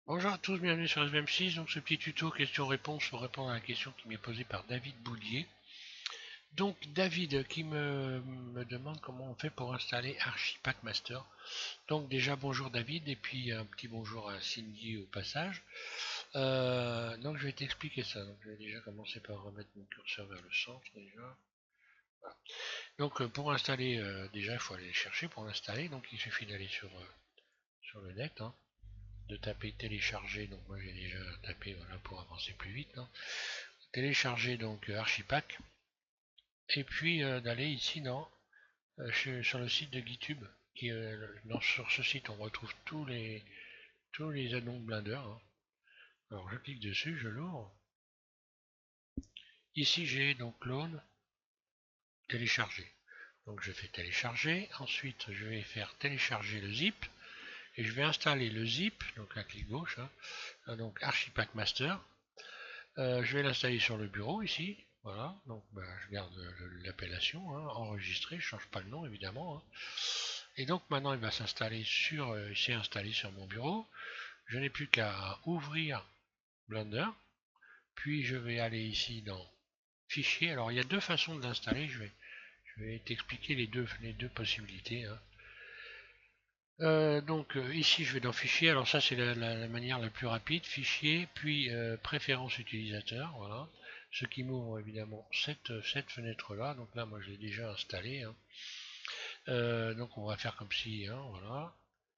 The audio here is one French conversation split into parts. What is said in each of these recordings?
Bonjour à tous, bienvenue sur SBM6. Donc ce petit tuto question-réponse pour répondre à la question qui m'est posée par David Boulier. Donc David qui me demande comment on fait pour installer Archipack Master. Donc déjà bonjour David et puis un petit bonjour à Cindy au passage. Donc je vais t'expliquer ça. Donc je vais déjà commencer par remettre mon curseur vers le centre déjà. Voilà. Donc pour installer, déjà il faut aller chercher pour l'installer. Donc il suffit d'aller sur le net, hein, de taper télécharger. Donc moi j'ai déjà tapé, voilà, pour avancer plus vite, hein. Télécharger donc Archipack et puis d'aller ici sur le site de GitHub. Sur ce site on retrouve tous les addons Blender, hein. Alors je clique dessus, je l'ouvre. Ici j'ai donc clone, télécharger. Donc je fais télécharger, ensuite je vais faire télécharger le zip et je vais installer le zip, donc à clic gauche, hein, donc Archipack Master. Je vais l'installer sur le bureau ici. Voilà, donc je garde l'appellation, hein, enregistré, je ne change pas le nom évidemment, hein. Et donc maintenant il va s'installer il s'est installé sur mon bureau. Je n'ai plus qu'à ouvrir Blender, puis je vais aller ici dans Fichier. Alors il y a deux façons de l'installer, je vais t'expliquer les deux possibilités, hein. Donc ici je vais dans Fichier, alors ça c'est la manière la plus rapide, Fichier, puis Préférences utilisateurs, voilà. Ce qui m'ouvre évidemment cette fenêtre là, donc là moi je l'ai déjà installé, hein. Donc on va faire comme si, hein, voilà,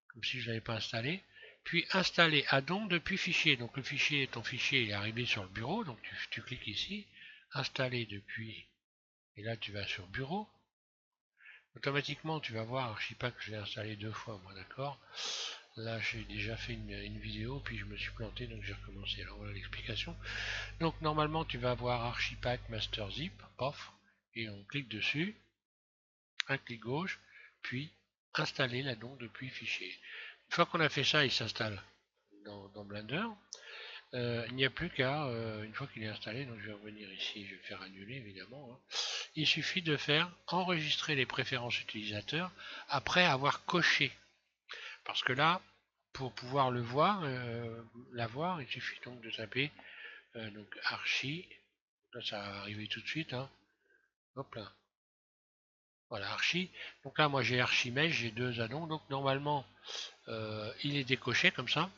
comme si je ne l'avais pas installé. Puis installer addon depuis fichier. Donc le fichier, ton fichier il est arrivé sur le bureau, donc tu cliques ici, installer depuis, et là tu vas sur bureau. Automatiquement tu vas voir Archipack que je l'ai installé deux fois, moi, d'accord. Là j'ai déjà fait une vidéo, puis je me suis planté, donc j'ai recommencé. Alors voilà l'explication. Donc normalement tu vas avoir Archipack Master Zip, pof, et on clique dessus, un clic gauche, puis installer l'addon depuis fichier. Une fois qu'on a fait ça, il s'installe dans Blender. Il n'y a plus qu'à, une fois qu'il est installé, donc je vais revenir ici, je vais faire annuler évidemment, hein. Il suffit de faire enregistrer les préférences utilisateurs après avoir coché. Parce que là, pour pouvoir le voir, l'avoir, il suffit donc de taper donc archi, là ça va arriver tout de suite, hein. Hop là, voilà archi. Donc là moi j'ai archimesh, j'ai deux addons, donc normalement il est décoché comme ça.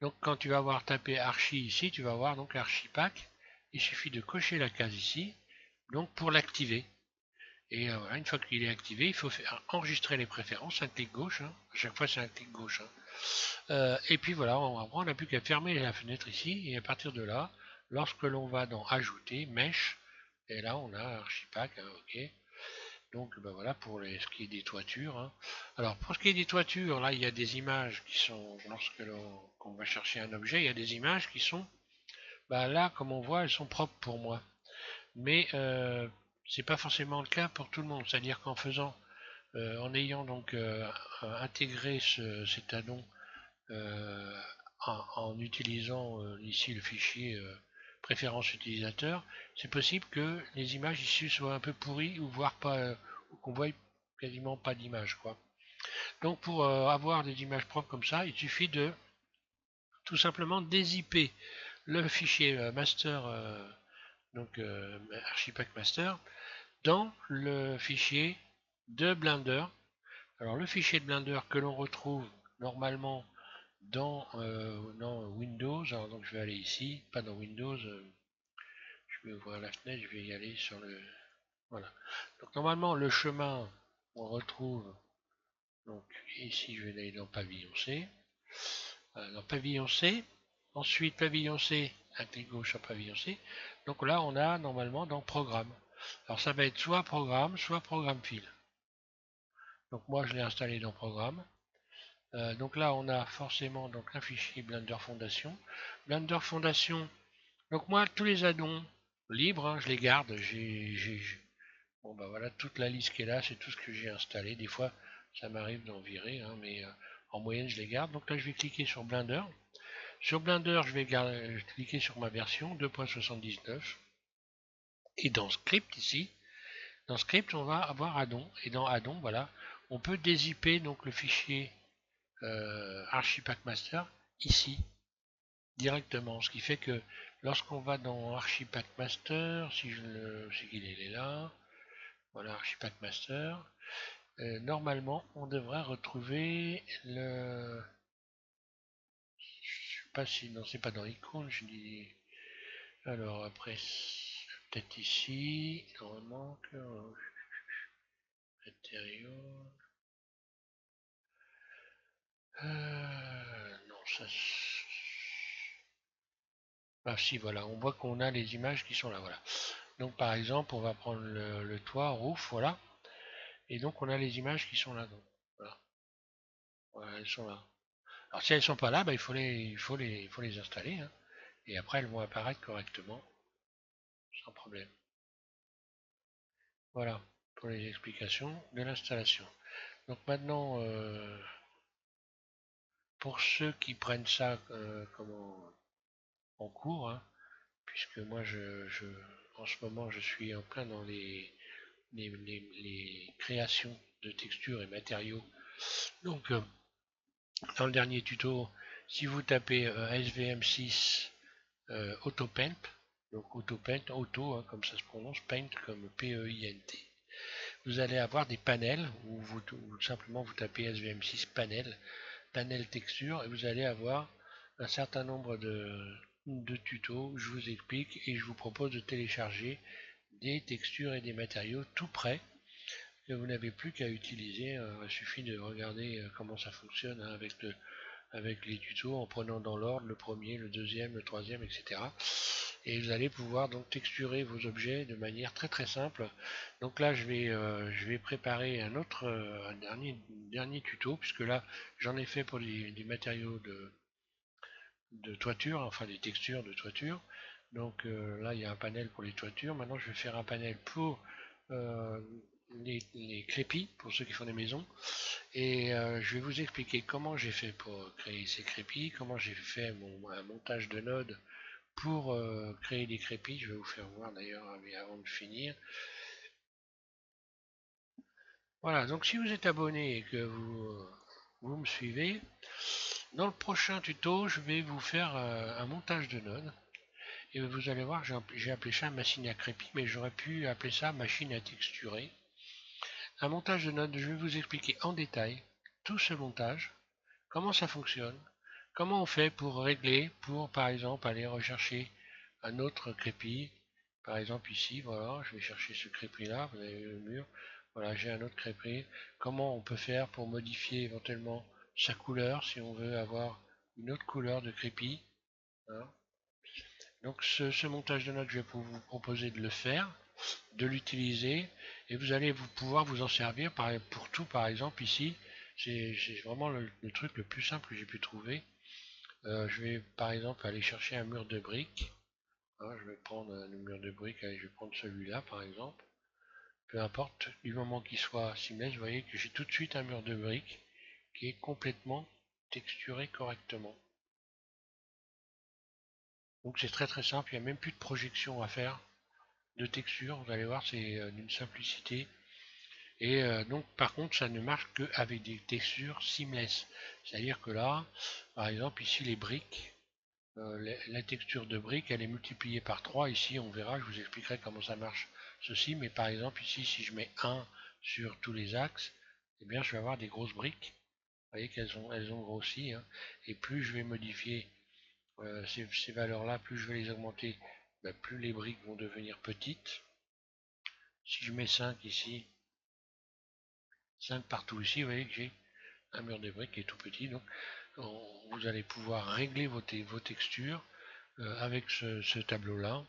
Donc quand tu vas voir taper archi ici, tu vas voir donc archipack. Il suffit de cocher la case ici, donc pour l'activer. Et voilà, une fois qu'il est activé, il faut faire enregistrer les préférences, un clic gauche, hein. À chaque fois c'est un clic gauche, hein. Et puis voilà, on n'a plus qu'à fermer la fenêtre ici, et à partir de là, lorsque l'on va dans ajouter, mesh, et là on a archipack, hein, ok. Donc voilà pour ce qui est des toitures, hein. Alors pour ce qui est des toitures, là il y a des images qui sont, lorsque l'on va chercher un objet, il y a des images qui sont, là comme on voit, elles sont propres pour moi. Mais c'est pas forcément le cas pour tout le monde. C'est-à-dire qu'en faisant, en ayant donc intégré cet addon en utilisant ici le fichier préférence utilisateur, c'est possible que les images ici soient un peu pourries ou voire pas, ou qu'on voit quasiment pas d'image, quoi. Donc pour avoir des images propres comme ça, il suffit de tout simplement dézipper le fichier master, donc Archipack Master, dans le fichier de Blender. Alors le fichier de Blender que l'on retrouve normalement dans Windows, alors donc je vais aller ici, pas dans Windows, je vais ouvrir la fenêtre, je vais y aller sur le... Voilà. Donc normalement le chemin, on retrouve, donc ici je vais aller dans Pavillon C, dans Pavillon C, ensuite Pavillon C, un clic gauche sur Pavillon C, donc là on a normalement dans Programme. Alors ça va être soit Programme File. Donc moi je l'ai installé dans Programme. Donc là on a forcément donc un fichier Blender Fondation. Blender Fondation, donc moi tous les addons libres, hein, je les garde. Bon voilà, toute la liste qui est là, c'est tout ce que j'ai installé. Des fois ça m'arrive d'en virer, hein, mais en moyenne je les garde. Donc là je vais cliquer sur Blender. Sur Blender je vais cliquer sur ma version 2.79. Et dans Script ici, dans Script on va avoir addon. Et dans addon, voilà, on peut dézipper donc le fichier Archipack Master ici directement, ce qui fait que lorsqu'on va dans Archipack Master, si je le sais qu'il est là, voilà Archipack Master, normalement on devrait retrouver le, je sais pas si, non c'est pas dans icône, je dis, alors après peut-être ici, normalement que matériaux, non ça, ah si voilà, on voit qu'on a les images qui sont là, voilà. Donc par exemple, on va prendre le toit, roof, voilà. Et donc on a les images qui sont là. Donc, voilà. Voilà, elles sont là. Alors si elles sont pas là, bah, il faut les installer, hein. Et après elles vont apparaître correctement, sans problème. Voilà pour les explications de l'installation. Donc maintenant, pour ceux qui prennent ça en cours, hein, puisque moi en ce moment je suis en plein dans les créations de textures et matériaux. Donc dans le dernier tuto, si vous tapez SVM6 AutoPaint, donc AutoPaint, Auto, hein, comme ça se prononce, Paint comme P-E-I-N-T, vous allez avoir des panels, ou simplement vous tapez SVM6 panel, panel texture, et vous allez avoir un certain nombre de tutos, je vous explique, et je vous propose de télécharger des textures et des matériaux tout prêts, que vous n'avez plus qu'à utiliser. Il suffit de regarder comment ça fonctionne, hein, avec les tutos en prenant dans l'ordre le premier, le deuxième, le troisième, etc. Et vous allez pouvoir donc texturer vos objets de manière très très simple. Donc là je vais préparer un dernier tuto, puisque là j'en ai fait pour des matériaux de toiture, enfin des textures de toiture. Donc là il y a un panel pour les toitures. Maintenant je vais faire un panel pour euh, les crépis, pour ceux qui font des maisons. Et je vais vous expliquer comment j'ai fait pour créer ces crépis, comment j'ai fait un montage de nodes pour créer des crépis. Je vais vous faire voir d'ailleurs avant de finir. Voilà, donc si vous êtes abonné et que vous me suivez, dans le prochain tuto, je vais vous faire un montage de nodes. Et vous allez voir, j'ai appelé ça machine à crépis, mais j'aurais pu appeler ça machine à texturer. Un montage de nodes, je vais vous expliquer en détail tout ce montage, comment ça fonctionne, comment on fait pour régler, pour par exemple aller rechercher un autre crépi. Par exemple ici, voilà, je vais chercher ce crépi là, vous avez vu le mur, voilà, j'ai un autre crépi. Comment on peut faire pour modifier éventuellement sa couleur si on veut avoir une autre couleur de crépi, hein. Donc ce montage de notes, je vais vous proposer de le faire, de l'utiliser, et vous allez pouvoir vous en servir pour tout. Par exemple ici, c'est vraiment le truc le plus simple que j'ai pu trouver. Je vais par exemple aller chercher un mur de briques, hein, je vais prendre un mur de briques, allez, je vais prendre celui-là par exemple, peu importe, du moment qu'il soit seamless, vous voyez que j'ai tout de suite un mur de briques qui est complètement texturé correctement. Donc c'est très très simple, il n'y a même plus de projection à faire de texture, vous allez voir, c'est d'une simplicité. Et donc par contre ça ne marche qu'avec des textures seamless. C'est-à-dire que là, par exemple ici les briques, la texture de brique elle est multipliée par 3. Ici on verra, je vous expliquerai comment ça marche ceci, mais par exemple ici si je mets 1 sur tous les axes, eh bien je vais avoir des grosses briques. Vous voyez elles ont grossi, hein. Et plus je vais modifier ces valeurs-là, plus je vais les augmenter, ben, plus les briques vont devenir petites. Si je mets 5 ici, 5 partout ici, vous voyez que j'ai un mur de briques qui est tout petit. Donc vous allez pouvoir régler vos textures avec ce tableau-là.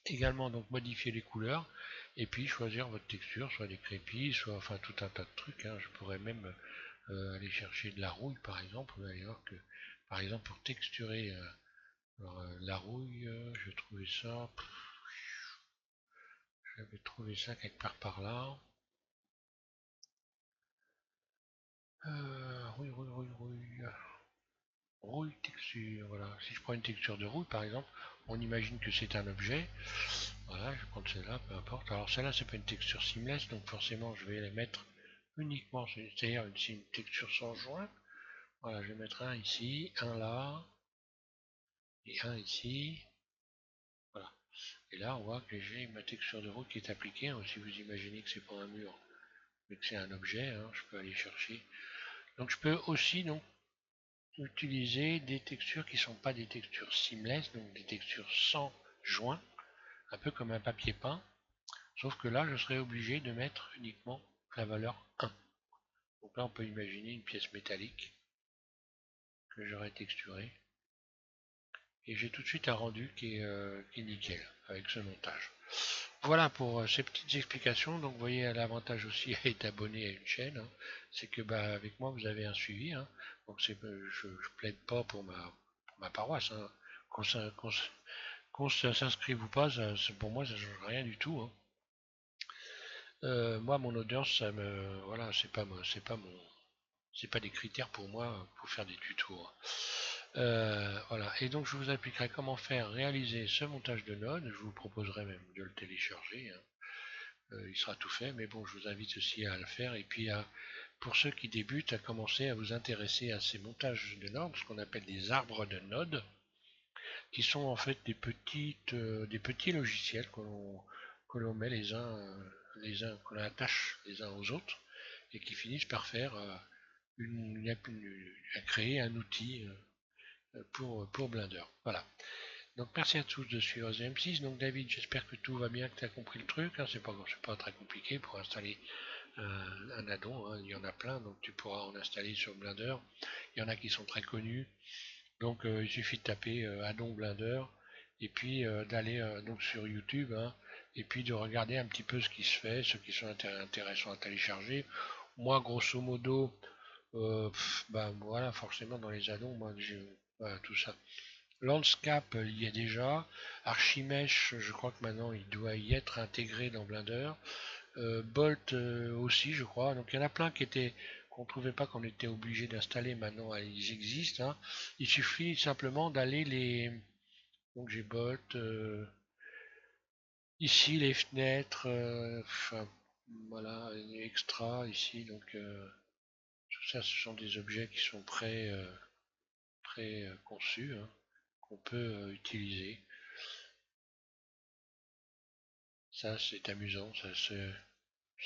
Également donc modifier les couleurs et puis choisir votre texture, soit des crépis, soit enfin tout un tas de trucs, hein. Je pourrais même aller chercher de la rouille par exemple. Vous allez voir que par exemple pour texturer la rouille, je trouvais ça, j'avais trouvé ça quelque part par là. Rouille. Rouille texture, voilà. Si je prends une texture de rouille par exemple, on imagine que c'est un objet. Voilà, je vais prendre celle-là, peu importe. Alors celle-là c'est pas une texture seamless, donc forcément je vais les mettre uniquement, c'est-à-dire c'est une texture sans joint. Voilà, je vais mettre un ici, un là, et un ici. Voilà. Et là, on voit que j'ai ma texture de route qui est appliquée. Hein. Si vous imaginez que c'est pas un mur, mais que c'est un objet, hein, je peux aller chercher. Donc je peux aussi donc utiliser des textures qui ne sont pas des textures seamless, donc des textures sans joint, un peu comme un papier peint, sauf que là je serais obligé de mettre uniquement la valeur 1. Donc là on peut imaginer une pièce métallique que j'aurais texturée, et j'ai tout de suite un rendu qui est nickel avec ce montage. Voilà pour ces petites explications. Donc vous voyez l'avantage aussi à être abonné à une chaîne, hein, c'est que bah, avec moi vous avez un suivi. Hein. Donc je plaide pas pour ma paroisse. Hein. Qu'on s'inscrive ou pas, pour moi ça change rien du tout. Hein. Moi mon audience, ça me voilà, c'est pas des critères pour moi pour faire des tutos. Hein. Voilà, et donc je vous expliquerai comment faire réaliser ce montage de node. Je vous proposerai même de le télécharger. Hein. Il sera tout fait, mais bon, je vous invite aussi à le faire et puis pour ceux qui débutent, à commencer à vous intéresser à ces montages de nodes, ce qu'on appelle des arbres de nodes, qui sont en fait des petits logiciels que l'on met qu'on attache les uns aux autres et qui finissent par faire à créer un outil pour Blender. Voilà. Donc merci à tous de suivre The M6. Donc David, j'espère que tout va bien, que tu as compris le truc. Hein. C'est pas très compliqué pour installer un addon. Hein. Il y en a plein, donc tu pourras en installer sur Blender. Il y en a qui sont très connus. Donc il suffit de taper addon Blender et puis d'aller donc sur YouTube, hein, et puis de regarder un petit peu ce qui se fait, ce qui sont intéressants à télécharger. Moi, grosso modo, bah voilà, forcément dans les addons, moi voilà, tout ça. Landscape, il y est déjà. Archimesh, je crois que maintenant il doit y être intégré dans Blender. Bolt aussi, je crois. Donc il y en a plein qu'on ne trouvait pas qu'on était obligé d'installer. Maintenant, ils existent. Hein. Il suffit simplement d'aller les. Donc j'ai Bolt. Ici les fenêtres. Enfin, voilà, extra ici. Donc tout ça, ce sont des objets qui sont pré conçus, hein, qu'on peut utiliser. Ça, c'est amusant.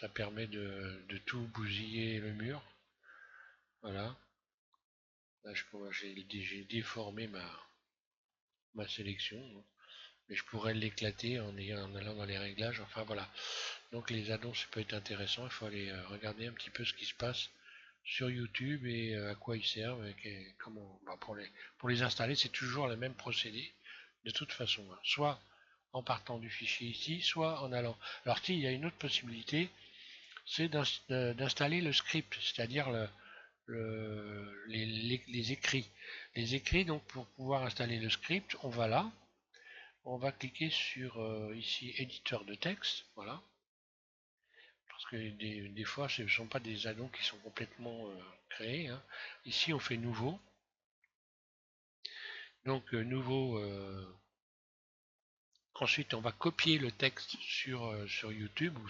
Ça permet de tout bousiller le mur. Voilà. Là, j'ai déformé ma sélection, hein. Mais je pourrais l'éclater en allant dans les réglages. Enfin voilà. Donc les addons, ça peut être intéressant. Il faut aller regarder un petit peu ce qui se passe sur YouTube et à quoi ils servent et comment. Bah, pour les installer, c'est toujours le même procédé de toute façon. Hein. Soit en partant du fichier ici, soit en allant. Alors il y a une autre possibilité, c'est d'installer le script, c'est-à-dire les écrits. Les écrits, donc pour pouvoir installer le script, on va là, on va cliquer sur ici éditeur de texte, voilà, parce que des fois ce ne sont pas des addons qui sont complètement créés. Hein. Ici on fait nouveau, donc nouveau, ensuite on va copier le texte sur YouTube ou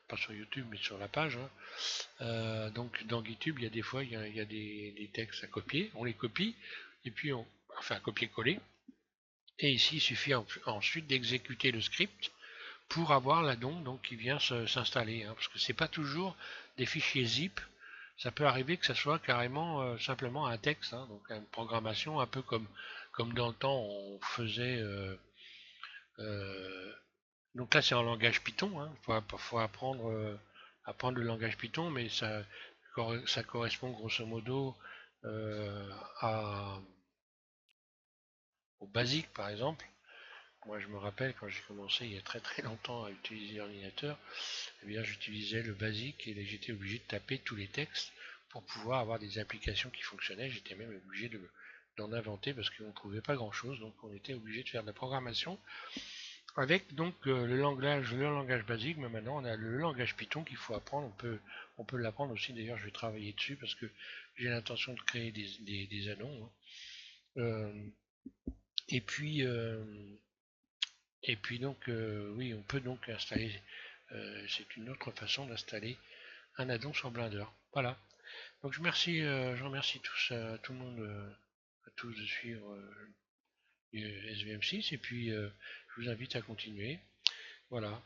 pas sur YouTube mais sur la page. Hein. Donc dans GitHub, il y a des fois il y a des textes à copier, on les copie et puis on fait un copier-coller. Et ici, il suffit ensuite d'exécuter le script pour avoir l'addon donc qui vient s'installer, hein, parce que c'est pas toujours des fichiers zip. Ça peut arriver que ça soit carrément simplement un texte, hein, donc une programmation un peu comme dans le temps on faisait. Euh, donc là, c'est en langage Python. Hein. Faut apprendre le langage Python, mais ça correspond grosso modo euh, à, au basique, par exemple. Moi, je me rappelle quand j'ai commencé il y a très très longtemps à utiliser l'ordinateur, eh bien, j'utilisais le basique et j'étais obligé de taper tous les textes pour pouvoir avoir des applications qui fonctionnaient. J'étais même obligé d'en inventer parce qu'on ne trouvait pas grand-chose, donc on était obligé de faire de la programmation avec donc le langage basique, mais maintenant on a le langage Python qu'il faut apprendre. On peut l'apprendre aussi. D'ailleurs, je vais travailler dessus parce que j'ai l'intention de créer des addons. Hein. Euh, et puis euh, et puis donc oui, on peut donc installer. C'est une autre façon d'installer un addon sur Blender. Voilà. Donc je remercie tous, tout le monde, à tous de suivre SVM6 et puis je vous invite à continuer. Voilà.